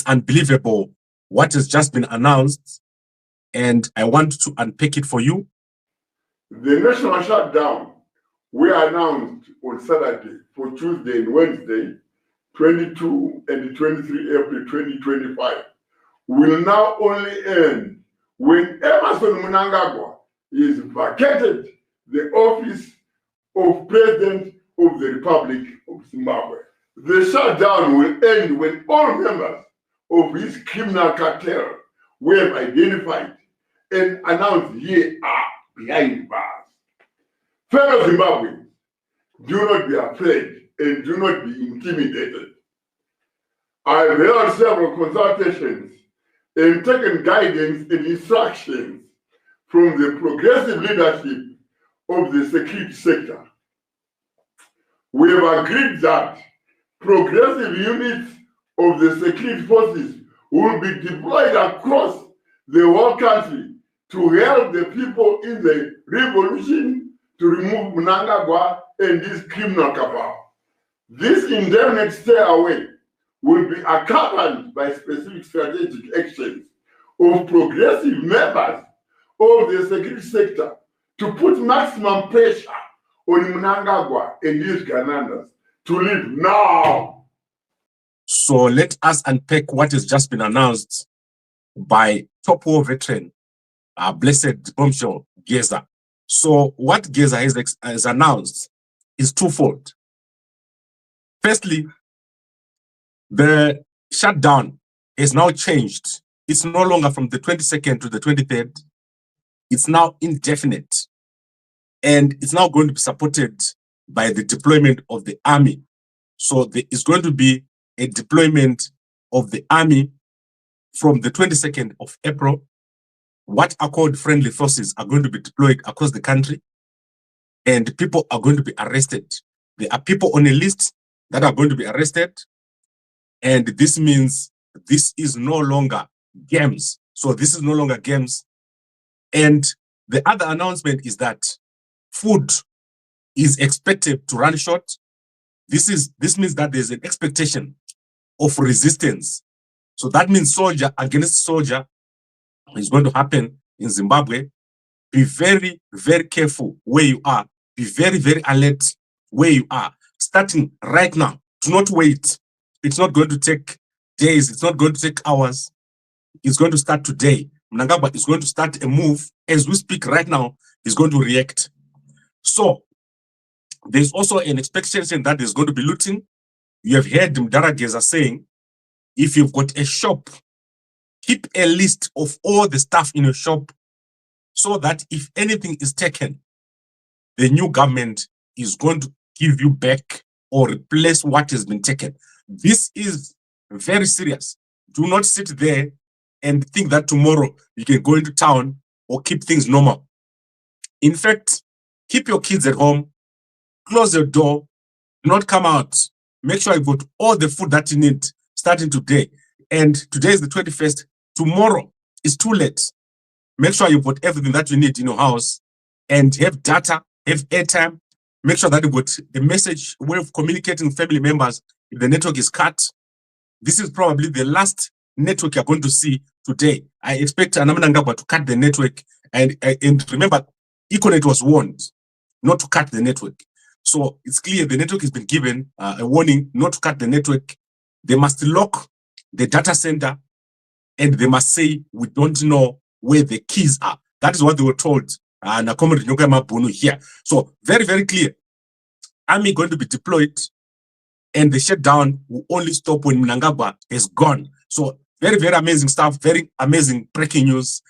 it's unbelievable what has just been announced, and I want to unpack it for you. The national shutdown we announced on Saturday for Tuesday and Wednesday, 22 and 23 April 2025, will now only end when Emmerson Mnangagwa is vacated the office of President of the Republic of Zimbabwe. The shutdown will end when all members of his criminal cartel we have identified and announced here are behind bars. Fellow Zimbabweans, do not be afraid and do not be intimidated. I've held several consultations and taken guidance and instructions from the progressive leadership of the security sector. We have agreed that progressive units of the security forces will be deployed across the whole country to help the people in the revolution to remove Mnangagwa and his criminal cabal. This indefinite stay away will be accompanied by specific strategic actions of progressive members of the security sector to put maximum pressure on Mnangagwa and his Ganandas to leave now. So let us unpack what has just been announced by top war veteran, blessed bombshell Geza. So what Geza has announced is twofold. Firstly, the shutdown is now changed. It's no longer from the 22nd to the 23rd. It's now indefinite. And it's now going to be supported by the deployment of the army. So there is going to be a deployment of the army from the 22nd of April. What are called friendly forces are going to be deployed across the country, and people are going to be arrested. There are people on a list that are going to be arrested, and this means this is no longer games. So this is no longer games. And the other announcement is that food is expected to run short. This means that there's an expectation of resistance. So that means soldier against soldier is going to happen in Zimbabwe. Be very, very careful where you are. Be very, very alert where you are. Starting right now. Do not wait. It's not going to take days. It's not going to take hours. It's going to start today. Mnangagwa is going to start a move. As we speak right now, he's going to react. So there's also an expectation that there's going to be looting. You have heard Mdara Geza saying, if you've got a shop, keep a list of all the stuff in your shop so that if anything is taken, the new government is going to give you back or replace what has been taken. This is very serious. Do not sit there and think that tomorrow you can go into town or keep things normal. In fact, keep your kids at home, close your door, do not come out. Make sure you've got all the food that you need starting today. And today is the 21st. Tomorrow is too late. Make sure you've got everything that you need in your house and have data, have airtime. Make sure that you've got a message, way of communicating with family members if the network is cut. This is probably the last network you're going to see today. I expect Mnangagwa to cut the network. And remember, Econet was warned not to cut the network. So it's clear the network has been given a warning not to cut the network. They must lock the data center and they must say, we don't know where the keys are. That is what they were told. Here. So very, very clear. Army going to be deployed and the shutdown will only stop when Mnangagwa is gone. So very, very amazing stuff. Very amazing breaking news.